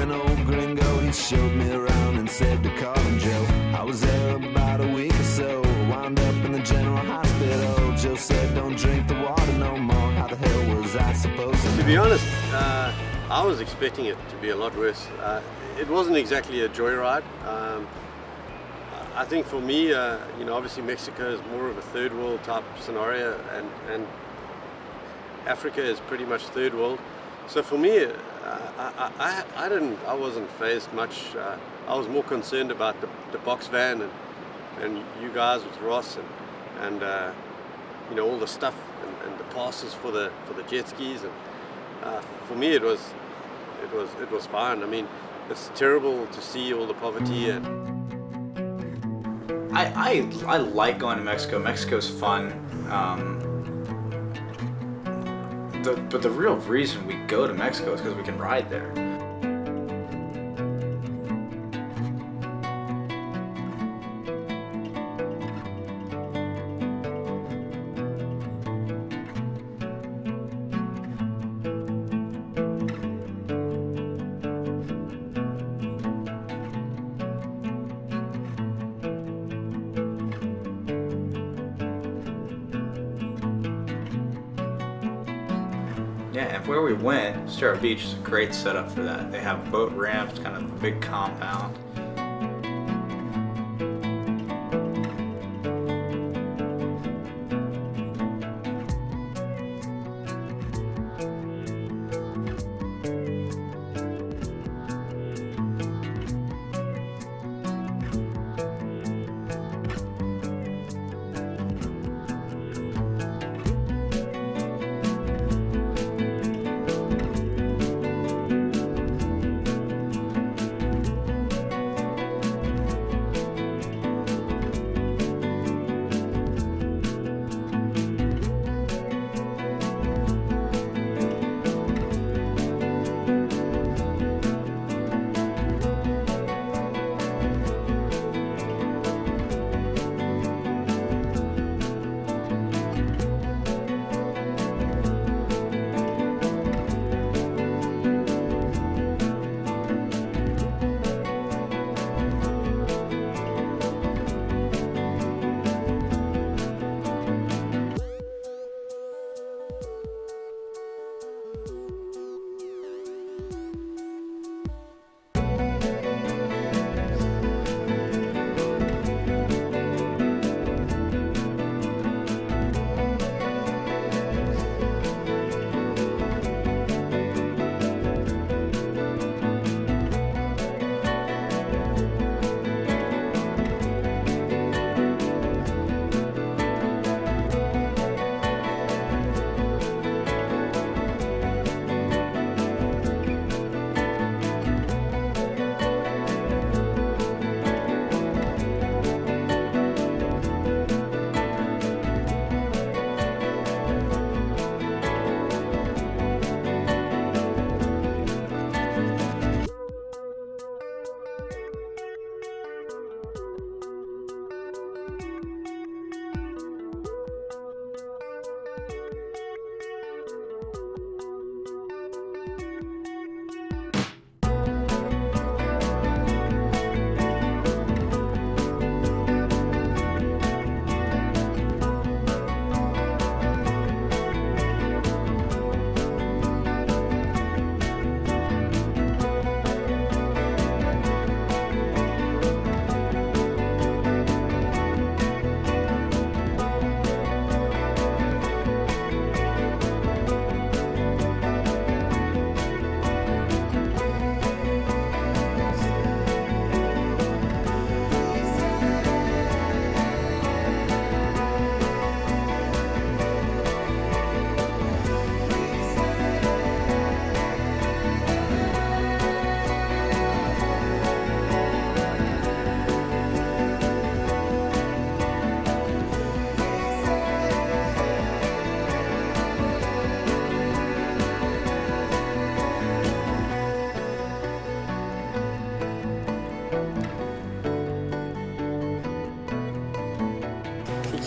an old gringo, he showed me around and said to call him Joe. I was there about a week or so, wound up in the general hospital. Joe said don't drink the water no more. How the hell was I supposed To be honest, I was expecting it to be a lot worse. It wasn't exactly a joyride. I think for me, you know, obviously Mexico is more of a third world type scenario, and Africa is pretty much third world. So for me, I wasn't phased much. I was more concerned about the box van and you guys with Ross and you know, all the stuff and the passes for the jet skis. And for me, it was fine. I mean, it's terrible to see all the poverty and. I like going to Mexico. Mexico's fun. But the real reason we go to Mexico is because we can ride there. Yeah, and where we went, Sierra Beach is a great setup for that. They have boat ramps, kind of a big compound.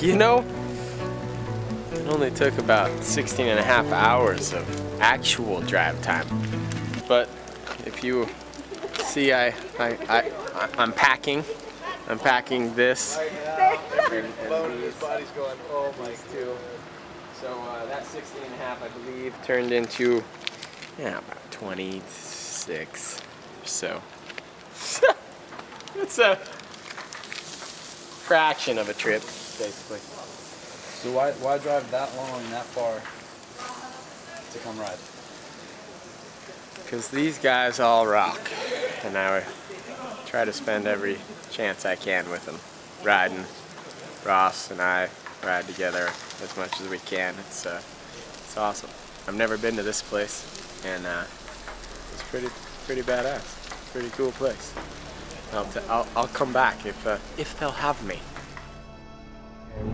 You know, it only took about 16.5 hours of actual drive time. But if you see, I'm packing. I'm packing this. His body's going, oh my Two. So that 16 and a half, I believe, turned into, yeah, about 26 or so. It's a fraction of a trip, basically. So why drive that long, that far to come ride? Because these guys all rock, and I try to spend every chance I can with them, riding. Ross and I ride together as much as we can. It's awesome. I've never been to this place, and it's pretty badass. Pretty cool place. I'll come back if they'll have me.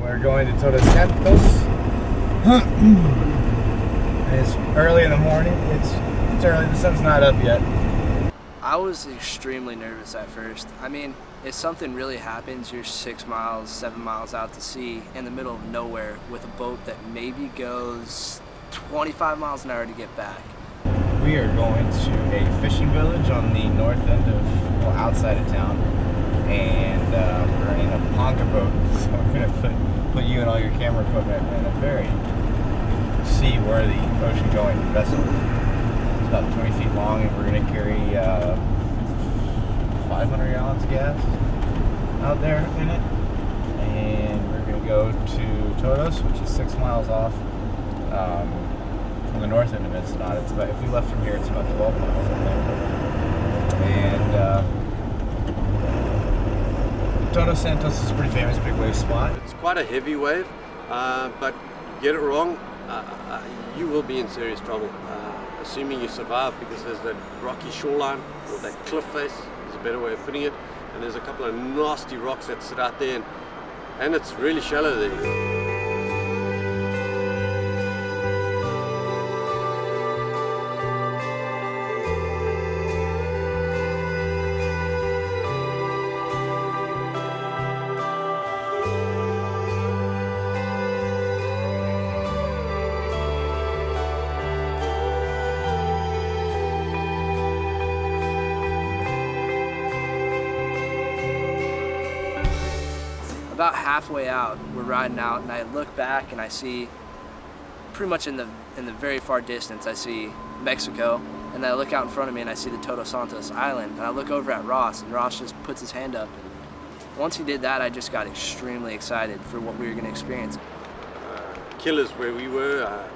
We're going to Todos Santos. It's early in the morning. It's early. The sun's not up yet. I was extremely nervous at first. I mean, if something really happens, you're 6 miles, 7 miles out to sea in the middle of nowhere with a boat that maybe goes 25 miles an hour to get back. We are going to a fishing village on the north end of, well, outside of town, and we're in a ponca boat. So we're going to put you and all your camera equipment in a very seaworthy, ocean-going vessel. It's about 20 feet long, and we're going to carry 500 gallons of gas out there in it, and we're going to go to Todos, which is 6 miles off from the north end of it. It's not. It's about, if we left from here, it's about 12 miles, I think. And Todos Santos is a pretty famous big wave spot. It's quite a heavy wave, but get it wrong, you will be in serious trouble. Assuming you survive, because there's that rocky shoreline, or that cliff face is a better way of putting it, and there's a couple of nasty rocks that sit out there, and it's really shallow there. About halfway out, we're riding out, and I look back and I see, pretty much in the very far distance, I see Mexico, and then I look out in front of me and I see the Todos Santos Island, and I look over at Ross, and Ross just puts his hand up, and once he did that, I just got extremely excited for what we were going to experience. Killers, where we were,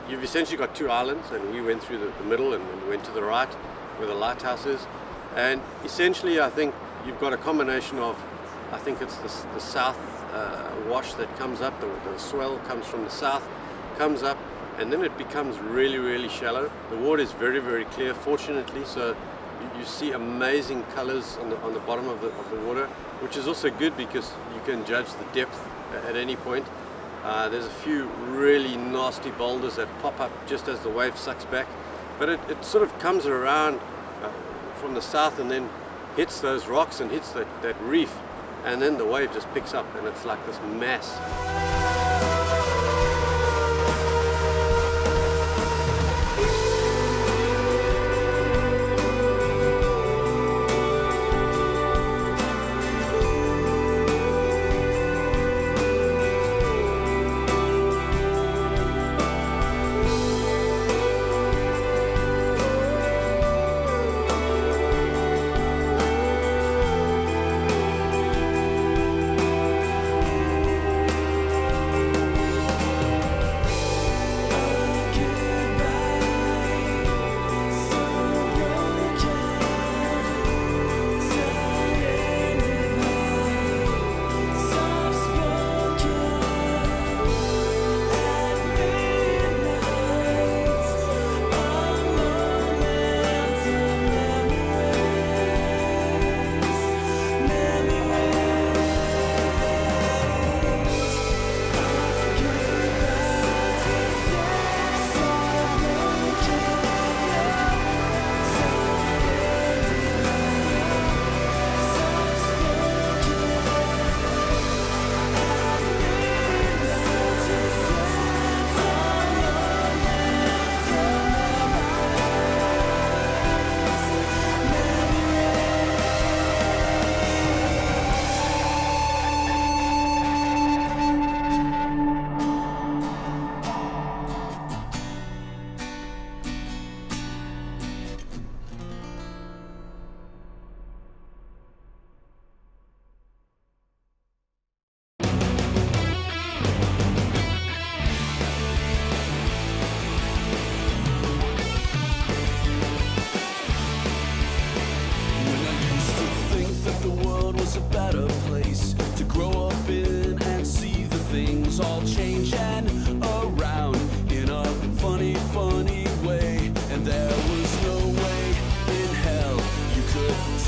you've essentially got two islands, and we went through the middle and went to the right where the lighthouse is, and essentially I think you've got a combination of, I think it's the south wash that comes up, the swell comes from the south, comes up, and then it becomes really, really shallow. The water is very, very clear, fortunately, so you see amazing colors on the bottom of the water, which is also good because you can judge the depth at any point. There's a few really nasty boulders that pop up just as the wave sucks back, but it sort of comes around from the south and then hits those rocks and hits that reef. And then the wave just picks up, and it's like this mass.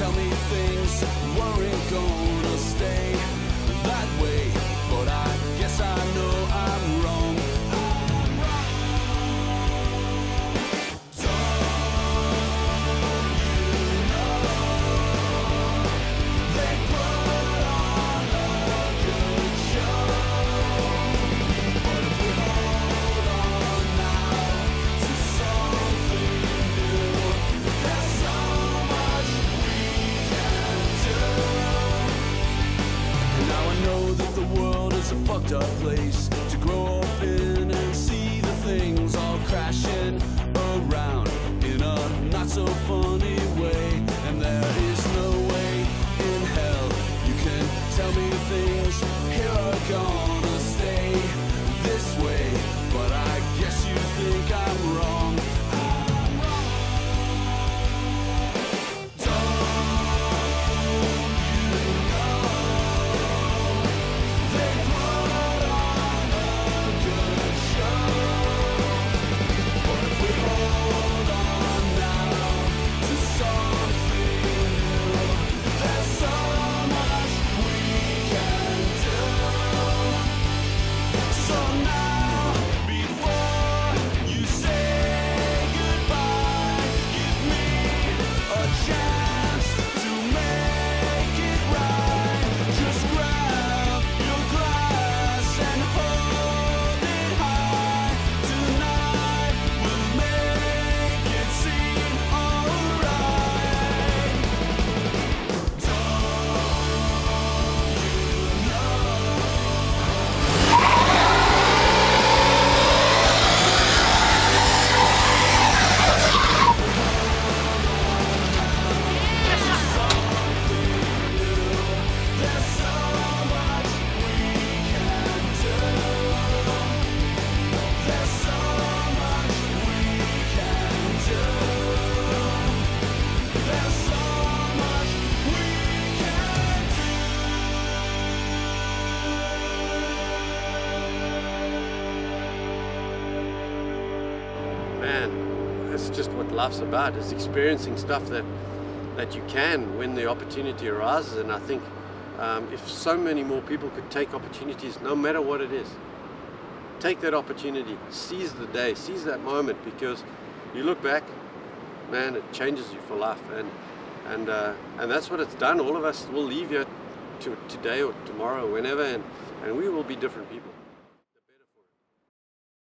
tell me things weren't gonna stay that way, but I guess I know I'm wrong. Fucked up place to grow up in and see the things all crashing around in a not so funny way. And there is no way in hell you can tell me things here are gonna stay this way, but I guess you think I'm wrong. Man, that's just what life's about, is experiencing stuff that you can when the opportunity arises. And I think if so many more people could take opportunities, no matter what it is, take that opportunity, seize the day, seize that moment, because you look back, man, it changes you for life. And that's what it's done. All of us will leave here today or tomorrow, whenever, and we will be different people.